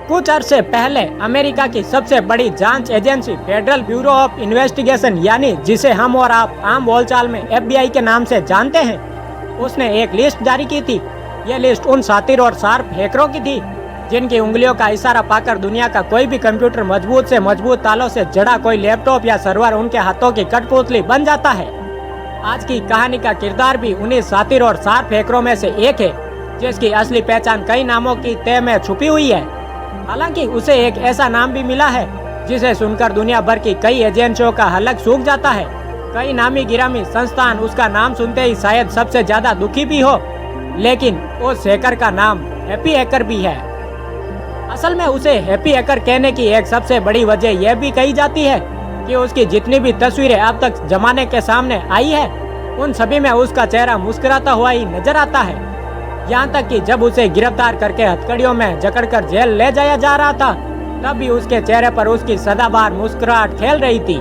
कुछ अरसे पहले अमेरिका की सबसे बड़ी जांच agency federal bureau of investigation यानी जिसे हम और आप आम बोलचाल में FBI के नाम से जानते हैं, उसने एक लिस्ट जारी की थी। ये लिस्ट उन शातिर और शार्प हैकरों की थी जिनकी उंगलियों का इशारा पाकर दुनिया का कोई भी कंप्यूटर मजबूत से मजबूत तालों से जड़ा कोई लैपटॉप या सर्वर उनके हाथों की कठपुतली बन जाता है। आज की कहानी का किरदार भी उन्हीं शातिर और शार्प हैकरों में से एक है, जिसकी असली पहचान कई नामों की तह में छुपी हुई है। हालांकि उसे एक ऐसा नाम भी मिला है जिसे सुनकर दुनिया भर की कई एजेंसियों का हलक सूख जाता है। कई नामी गिरामी संस्थान उसका नाम सुनते ही शायद सबसे ज्यादा दुखी भी हो, लेकिन उस हैकर का नाम हैप्पी हैकर भी है। असल में उसे हैप्पी हैकर कहने की एक सबसे बड़ी वजह यह भी कही जाती है कि उसकी जितनी भी तस्वीरें अब तक जमाने के सामने आई है, उन सभी में उसका चेहरा मुस्कुराता हुआ ही नजर आता है। यहाँ तक कि जब उसे गिरफ्तार करके हथकड़ियों में जकड़कर जेल ले जाया जा रहा था, तब भी उसके चेहरे पर उसकी सदाबहार मुस्कुराहट खेल रही थी।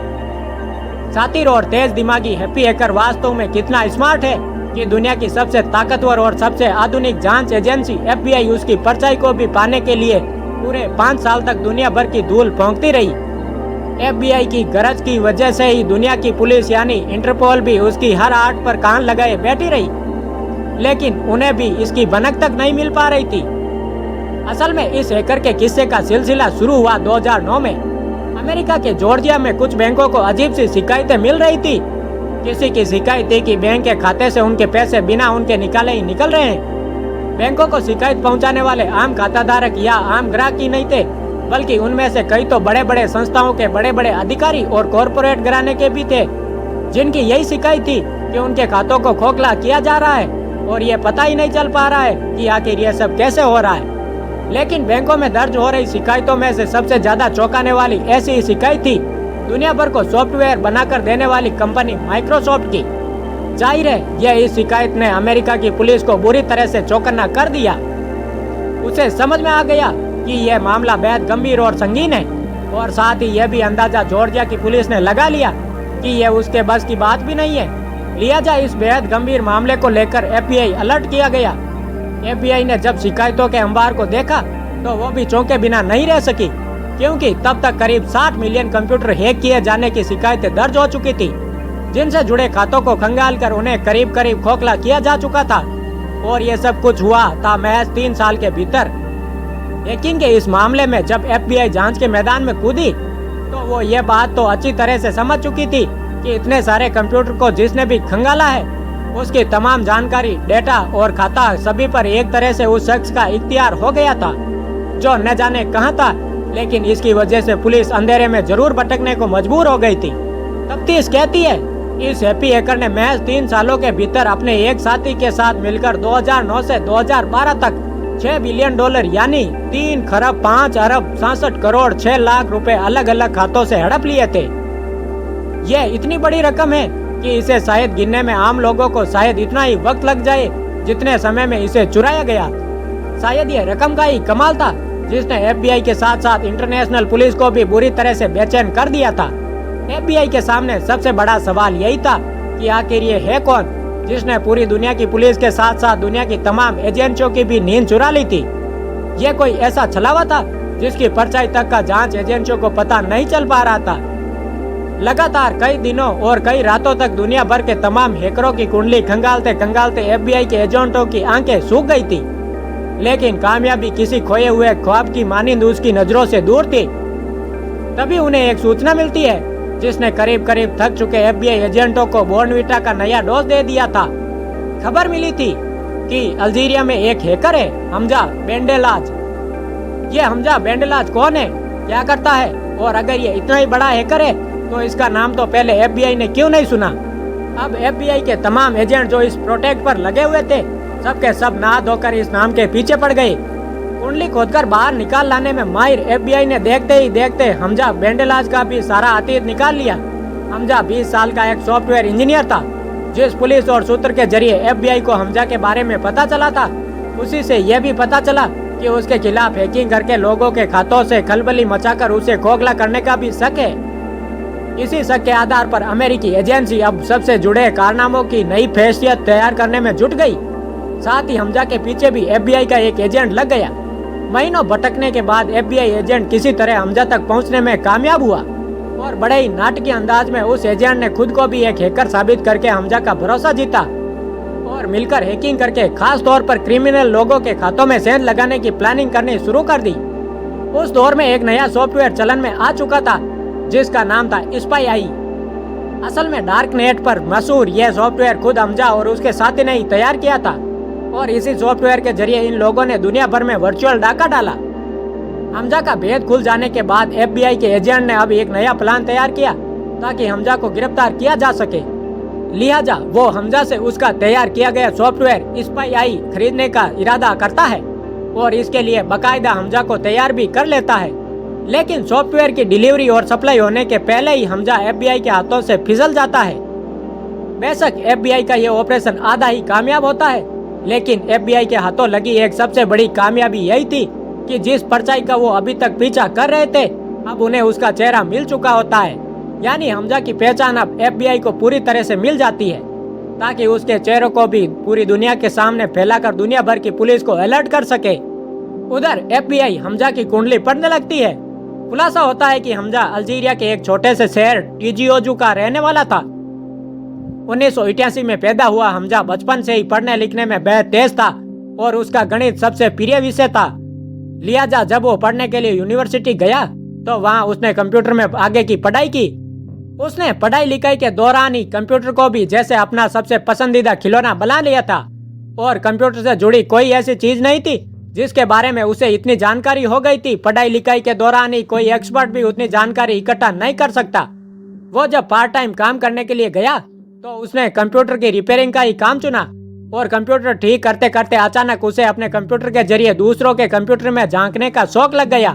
शातिर और तेज दिमागी हैप्पी हैकर वास्तव में कितना स्मार्ट है कि दुनिया की सबसे ताकतवर और सबसे आधुनिक जांच एजेंसी FBI उसकी परछाई को भी पाने के लिए पूरे 5 साल तक दुनिया भर की धूल भोंकती रही। FBI की गरज की वजह से ही दुनिया की पुलिस यानी इंटरपोल भी उसकी हर आर्ट पर कान लगाए बैठी रही, लेकिन उन्हें भी इसकी भनक तक नहीं मिल पा रही थी। असल में इस हैकर के किस्से का सिलसिला शुरू हुआ 2009 में। अमेरिका के जॉर्जिया में कुछ बैंकों को अजीब सी शिकायतें मिल रही थी। किसी की शिकायत थी कि बैंक के खाते से उनके पैसे बिना उनके निकाले ही निकल रहे हैं। बैंकों को शिकायत पहुंचाने वाले आम खाताधारक या आम ग्राहक ही नहीं थे, बल्कि उनमें से कई तो बड़े बड़े संस्थाओं के बड़े बड़े अधिकारी और कॉरपोरेट घराने के भी थे, जिनकी यही शिकायत थी कि उनके खातों को खोखला किया जा रहा है और ये पता ही नहीं चल पा रहा है कि आखिर ये सब कैसे हो रहा है। लेकिन बैंकों में दर्ज हो रही शिकायतों में से सबसे ज्यादा चौंकाने वाली ऐसी ही शिकायत थी दुनिया भर को सॉफ्टवेयर बनाकर देने वाली कंपनी माइक्रोसॉफ्ट की। जाहिर है यह इस शिकायत ने अमेरिका की पुलिस को बुरी तरह से चौकन्ना कर दिया। उसे समझ में आ गया कि यह मामला बेहद गंभीर और संगीन है, और साथ ही यह भी अंदाजा जॉर्जिया की पुलिस ने लगा लिया कि यह उसके बस की बात भी नहीं है। लिहाजा इस बेहद गंभीर मामले को लेकर FBI अलर्ट किया गया। FBI ने जब शिकायतों के अंबार को देखा तो वो भी चौंके बिना नहीं रह सकी, क्योंकि तब तक करीब 60 मिलियन कंप्यूटर हैक किए जाने की शिकायतें दर्ज हो चुकी थी, जिनसे जुड़े खातों को खंगालकर उन्हें करीब करीब खोखला किया जा चुका था। और ये सब कुछ हुआ था महज 3 साल के भीतर। लेकिन के इस मामले में जब FBI जांच के मैदान में कूदी तो वो ये बात तो अच्छी तरह से समझ चुकी थी कि इतने सारे कंप्यूटर को जिसने भी खंगाला है, उसकी तमाम जानकारी, डेटा और खाता सभी पर एक तरह से उस शख्स का इख्तियार हो गया था, जो न जाने कहां था। लेकिन इसकी वजह से पुलिस अंधेरे में जरूर भटकने को मजबूर हो गई थी। तफ्तीश कहती है इस हैप्पी हैकर ने महज 3 सालों के भीतर अपने एक साथी के साथ मिलकर 2009 से 2012 तक $6 बिलियन यानी 3 खरब 5 अरब 66 करोड़ 6 लाख रुपए अलग अलग खातों से हड़प लिए थे। यह इतनी बड़ी रकम है कि इसे शायद गिनने में आम लोगों को शायद इतना ही वक्त लग जाए जितने समय में इसे चुराया गया। शायद यह रकम का ही कमाल था जिसने FBI के साथ साथ इंटरनेशनल पुलिस को भी बुरी तरह से बेचैन कर दिया था। FBI के सामने सबसे बड़ा सवाल यही था कि आखिर ये है कौन जिसने पूरी दुनिया की पुलिस के साथ साथ दुनिया की तमाम एजेंसियों की भी नींद चुरा ली थी। ये कोई ऐसा छलावा था जिसकी परछाई तक का जांच एजेंसियों को पता नहीं चल पा रहा था। लगातार कई दिनों और कई रातों तक दुनिया भर के तमाम हैकरों की कुंडली खंगालते खंगालते FBI के एजेंटों की आंखें सूख गई थी, लेकिन कामयाबी किसी खोए हुए ख्वाब की मानिंद उसकी नजरों से दूर थी। तभी उन्हें एक सूचना मिलती है जिसने करीब करीब थक चुके FBI एजेंटों को बॉर्नविटा का नया डोज दे दिया था। खबर मिली थी कि अल्जीरिया में एक हैकर है, हमजा बेंडेलाज। ये हमजा बेंडेलाज कौन है, क्या करता है, और अगर ये इतना ही बड़ा हैकर है तो इसका नाम तो पहले FBI ने क्यों नहीं सुना। अब FBI के तमाम एजेंट जो इस प्रोजेक्ट पर लगे हुए थे, सबके सब नहा धोकर इस नाम के पीछे पड़ गए। कुंडली खोदकर बाहर निकाल लाने में माहिर FBI ने देखते ही देखते हमजा बेंडेलाज का भी सारा अतीत निकाल लिया। हमजा 20 साल का एक सॉफ्टवेयर इंजीनियर था। जिस पुलिस और सूत्र के जरिए FBI को हमजा के बारे में पता चला था, उसी से यह भी पता चला कि उसके खिलाफ हैकिंग करके लोगों के खातों से खलबली मचाकर उसे खोखला करने का भी शक है। इसी शक के आधार पर अमेरिकी एजेंसी अब सबसे जुड़े कारनामों की नई हैसियत तैयार करने में जुट गई। साथ ही हमजा के पीछे भी FBI का एक एजेंट लग गया। महीनों भटकने के बाद FBI एजेंट किसी तरह हमजा तक पहुंचने में कामयाब हुआ और बड़े ही नाटकीय अंदाज में उस एजेंट ने खुद को भी एक हैकर साबित करके हमजा का भरोसा जीता और मिलकर हैकिंग करके खास तौर पर क्रिमिनल लोगों के खातों में सेंध लगाने की प्लानिंग करनी शुरू कर दी। उस दौर में एक नया सॉफ्टवेयर चलन में आ चुका था जिसका नाम था स्पाई आई। असल में डार्क नेट पर मशहूर यह सॉफ्टवेयर खुद हमजा और उसके साथी ने ही तैयार किया था और इसी सॉफ्टवेयर के जरिए इन लोगों ने दुनिया भर में वर्चुअल डाका डाला। हमजा का भेद खुल जाने के बाद FBI के एजेंट ने अब एक नया प्लान तैयार किया ताकि हमजा को गिरफ्तार किया जा सके। लिहाजा वो हमजा से उसका तैयार किया गया सॉफ्टवेयर स्पाई आई खरीदने का इरादा करता है और इसके लिए बकायदा हमजा को तैयार भी कर लेता है। लेकिन सॉफ्टवेयर की डिलीवरी और सप्लाई होने के पहले ही हमजा FBI के हाथों से फिसल जाता है। बेशक FBI का यह ऑपरेशन आधा ही कामयाब होता है, लेकिन FBI के हाथों लगी एक सबसे बड़ी कामयाबी यही थी कि जिस परछाई का वो अभी तक पीछा कर रहे थे अब उन्हें उसका चेहरा मिल चुका होता है। यानी हमजा की पहचान अब FBI को पूरी तरह से मिल जाती है ताकि उसके चेहरों को भी पूरी दुनिया के सामने फैलाकर दुनिया भर की पुलिस को अलर्ट कर सके। उधर FBI हमजा की कुंडली पढ़ने लगती है। खुलासा होता है कि हमजा अल्जीरिया के एक छोटे से शहर टिजिओजू का रहने वाला था। 1988 में पैदा हुआ हमजा बचपन से ही पढ़ने लिखने में बेहद तेज था और उसका गणित सबसे प्रिय विषय था। लिहाजा जब वो पढ़ने के लिए यूनिवर्सिटी गया तो वहाँ उसने कंप्यूटर में आगे की पढ़ाई की। उसने पढ़ाई लिखाई के दौरान ही कंप्यूटर को भी जैसे अपना सबसे पसंदीदा खिलौना बना लिया था और कंप्यूटर से जुड़ी कोई ऐसी चीज नहीं थी जिसके बारे में उसे इतनी जानकारी हो गई थी। पढ़ाई लिखाई के दौरान ही कोई एक्सपर्ट भी उतनी जानकारी इकट्ठा नहीं कर सकता। वो जब पार्ट टाइम काम करने के लिए गया तो उसने कंप्यूटर की रिपेयरिंग का ही काम चुना और कंप्यूटर ठीक करते करते अचानक उसे अपने कंप्यूटर के जरिए दूसरों के कंप्यूटर में झांकने का शौक लग गया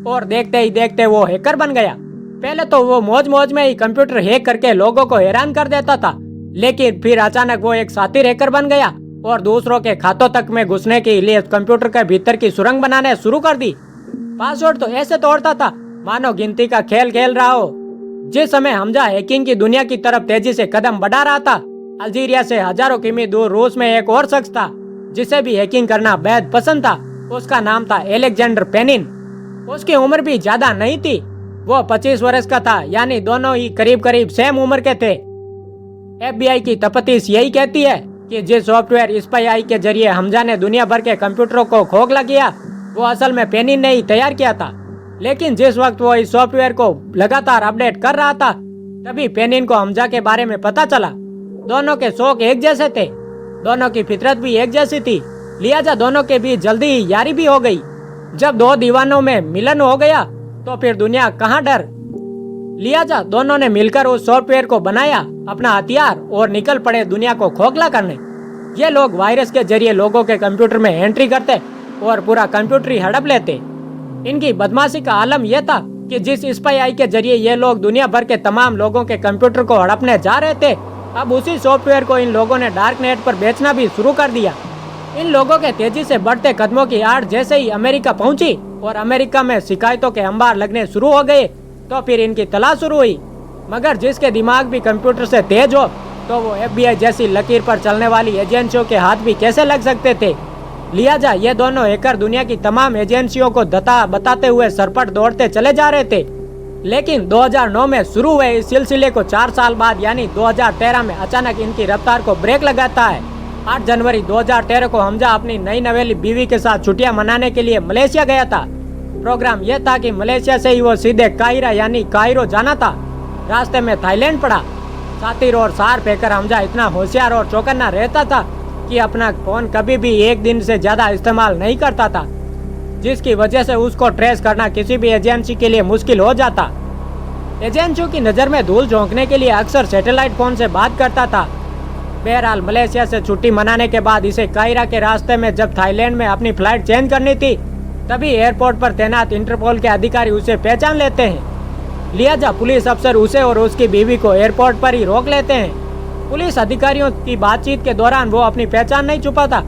और देखते ही देखते वो हैकर बन गया। पहले तो वो मौज मौज में ही कंप्यूटर हैक करके लोगों को हैरान कर देता था, लेकिन फिर अचानक वो एक साथी हैकर बन गया और दूसरों के खातों तक में घुसने के लिए कंप्यूटर के भीतर की सुरंग बनाने शुरू कर दी। पासवर्ड तो ऐसे तोड़ता था मानो गिनती का खेल खेल रहा हो। जिस समय हमजा हैकिंग की दुनिया की तरफ तेजी से कदम बढ़ा रहा था, अल्जीरिया से हजारों किमी दूर रूस में एक और शख्स था जिसे भी हैकिंग करना बेहद पसंद था। उसका नाम था एलेक्जेंडर पेनिन। उसकी उम्र भी ज्यादा नहीं थी, वो 25 वर्ष का था, यानी दोनों ही करीब करीब सेम उम्र के थे। FBI की तफ्तीश यही कहती है कि जिस सॉफ्टवेयर स्पाई आई के जरिए हमजा ने दुनिया भर के कंप्यूटरों को खोखला किया वो असल में पेनिन ने ही तैयार किया था। लेकिन जिस वक्त वो इस सॉफ्टवेयर को लगातार अपडेट कर रहा था तभी पेनिन को हमजा के बारे में पता चला। दोनों के शौक एक जैसे थे, दोनों की फितरत भी एक जैसी थी, लिहाजा दोनों के बीच जल्दी ही यारी भी हो गई। जब दो दीवानों में मिलन हो गया तो फिर दुनिया कहाँ डर। लिहाजा दोनों ने मिलकर उस सॉफ्टवेयर को बनाया अपना हथियार और निकल पड़े दुनिया को खोखला करने। ये लोग वायरस के जरिए लोगों के कंप्यूटर में एंट्री करते और पूरा कंप्यूटर ही हड़प लेते। इनकी बदमाशी का आलम यह था कि जिस स्पाई आई के जरिए ये लोग दुनिया भर के तमाम लोगों के कंप्यूटर को हड़पने जा रहे थे, अब उसी सॉफ्टवेयर को इन लोगों ने डार्क नेट पर बेचना भी शुरू कर दिया। इन लोगों के तेजी से बढ़ते कदमों की आड़ जैसे ही अमेरिका पहुंची और अमेरिका में शिकायतों के अंबार लगने शुरू हो गए तो फिर इनकी तलाश शुरू हुई। मगर जिसके दिमाग भी कंप्यूटर से तेज हो तो वो FBI जैसी लकीर पर चलने वाली एजेंसियों के हाथ भी कैसे लग सकते थे। लिहाजा ये दोनों हैकर दुनिया की तमाम एजेंसियों को बताते हुए सरपट दौड़ते चले जा रहे थे। लेकिन 2009 में शुरू हुए इस सिलसिले को 4 साल बाद यानी 2013 में अचानक इनकी रफ्तार को ब्रेक लगाता है। 8 जनवरी 2013 को हमजा अपनी नई नवेली बीवी के साथ छुट्टियां मनाने के लिए मलेशिया गया था। प्रोग्राम यह था कि मलेशिया से ही वो सीधे काहिरा यानी कायरो जाना था। रास्ते में थाईलैंड पड़ा। सातिर और सार फेंकर हमजा इतना होशियार और चौकन्ना रहता था कि अपना फोन कभी भी एक दिन से ज्यादा इस्तेमाल नहीं करता था, जिसकी वजह से उसको ट्रेस करना किसी भी एजेंसी के लिए मुश्किल हो जाता। एजेंसियों की नज़र में धूल झोंकने के लिए अक्सर सैटेलाइट फोन से बात करता था। बहरहाल मलेशिया से छुट्टी मनाने के बाद इसे काहिरा के रास्ते में जब थाईलैंड में अपनी फ्लाइट चेंज करनी थी तभी एयरपोर्ट पर तैनात इंटरपोल के अधिकारी उसे पहचान लेते हैं। लिहाजा पुलिस अफसर उसे और उसकी बीवी को एयरपोर्ट पर ही रोक लेते हैं। पुलिस अधिकारियों की बातचीत के दौरान वो अपनी पहचान नहीं छुपाता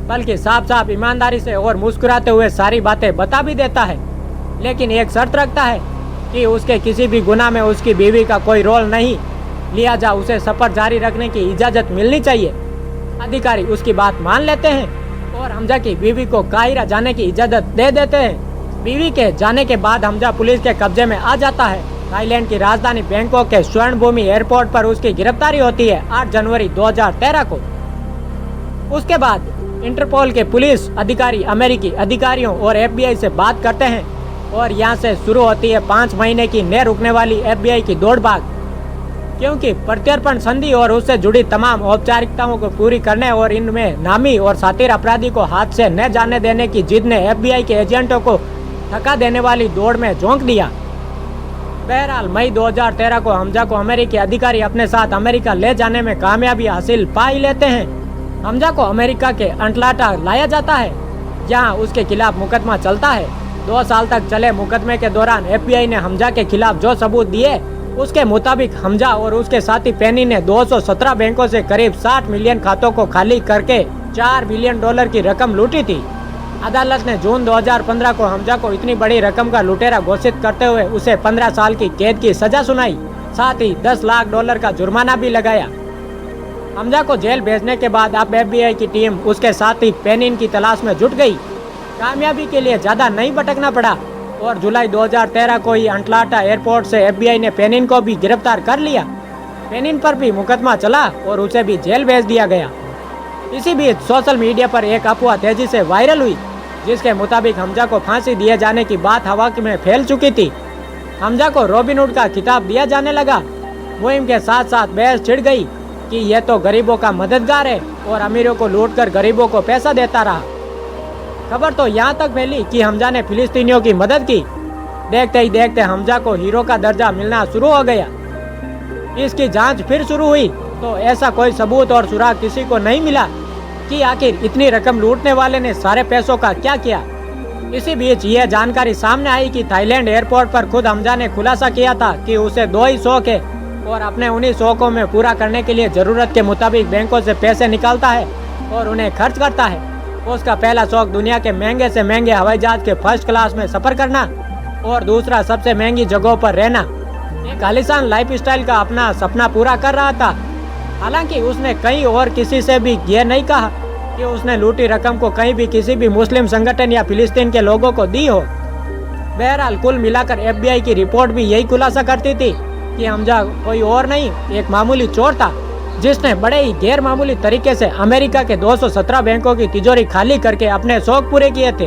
बल्कि साफ साफ ईमानदारी से और मुस्कुराते हुए सारी बातें बता भी देता है, लेकिन एक शर्त रखता है कि उसके किसी भी गुनाह में उसकी बीवी का कोई रोल नहीं, लिहाजा उसे सफर जारी रखने की इजाज़त मिलनी चाहिए। अधिकारी उसकी बात मान लेते हैं और हमजा की बीवी को काहिरा जाने की इजाजत दे देते हैं। बीवी के जाने के बाद हमजा पुलिस के कब्जे में आ जाता है। थाईलैंड की राजधानी बैंकॉक के स्वर्ण भूमि एयरपोर्ट पर उसकी गिरफ्तारी होती है 8 जनवरी 2013 को। उसके बाद इंटरपोल के पुलिस अधिकारी अमेरिकी अधिकारियों और FBI से बात करते हैं और यहाँ से शुरू होती है 5 महीने की न रुकने वाली FBI की दौड़ भाग, क्योंकि प्रत्यर्पण संधि और उससे जुड़ी तमाम औपचारिकताओं को पूरी करने और इनमें नामी और सातिर अपराधी को हाथ से न जाने देने की जिद ने FBI के एजेंटों को थका देने वाली दौड़ में झोंक दिया। बहरहाल मई 2013 को हमजा को अमेरिकी अधिकारी अपने साथ अमेरिका ले जाने में कामयाबी हासिल पा ही लेते हैं। हमजा को अमेरिका के अटलांटा लाया जाता है, जहां उसके खिलाफ मुकदमा चलता है। 2 साल तक चले मुकदमे के दौरान FBI ने हमजा के खिलाफ जो सबूत दिए उसके मुताबिक हमजा और उसके साथी पेनी ने 217 बैंकों से करीब 60 मिलियन खातों को खाली करके $4 बिलियन की रकम लूटी थी। अदालत ने जून 2015 को हमजा को इतनी बड़ी रकम का लुटेरा घोषित करते हुए उसे 15 साल की कैद की सजा सुनाई, साथ ही $10 लाख का जुर्माना भी लगाया। हमजा को जेल भेजने के बाद अब FBI की टीम उसके साथी पेनिन की तलाश में जुट गई। कामयाबी के लिए ज्यादा नहीं भटकना पड़ा और जुलाई 2013 को ही अटलांटा एयरपोर्ट से FBI ने पेनिन को भी गिरफ्तार कर लिया। पेनिन पर भी मुकदमा चला और उसे भी जेल भेज दिया गया। इसी बीच सोशल मीडिया पर एक अफवाह तेजी से वायरल हुई, जिसके मुताबिक हमजा को फांसी दिए जाने की बात हवा में फैल चुकी थी। हमजा को रॉबिनहुड का खिताब दिया जाने लगा। मुहिम के साथ साथ बहस छिड़ गई कि यह तो गरीबों का मददगार है और अमीरों को लूटकर गरीबों को पैसा देता रहा। खबर तो यहाँ तक फैली कि हमजा ने फिलिस्तीनियों की मदद की। देखते ही देखते हमजा को हीरो का दर्जा मिलना शुरू हो गया। इसकी जांच फिर शुरू हुई तो ऐसा कोई सबूत और सुराग किसी को नहीं मिला कि आखिर इतनी रकम लूटने वाले ने सारे पैसों का क्या किया। इसी बीच यह जानकारी सामने आई कि थाईलैंड एयरपोर्ट पर खुद हमजा ने खुलासा किया था कि उसे 2 ही शौक है और अपने उन्हीं शौकों में पूरा करने के लिए जरूरत के मुताबिक बैंकों से पैसे निकालता है और उन्हें खर्च करता है। उसका पहला शौक दुनिया के महंगे से महंगे हवाई जहाज के फर्स्ट क्लास में सफर करना और दूसरा सबसे महंगी जगहों पर रहना। एक आलीशान लाइफस्टाइल का अपना सपना पूरा कर रहा था। हालांकि उसने कहीं और किसी से भी यह नहीं कहा कि उसने लूटी रकम को कहीं भी किसी भी मुस्लिम संगठन या फिलिस्तीन के लोगों को दी हो। बहरहाल कुल मिलाकर FBI की रिपोर्ट भी यही खुलासा करती थी कि हमजा कोई और नहीं, एक मामूली चोर था जिसने बड़े ही गैर मामूली तरीके से अमेरिका के 217 बैंकों की तिजोरी खाली करके अपने शौक पूरे किए थे।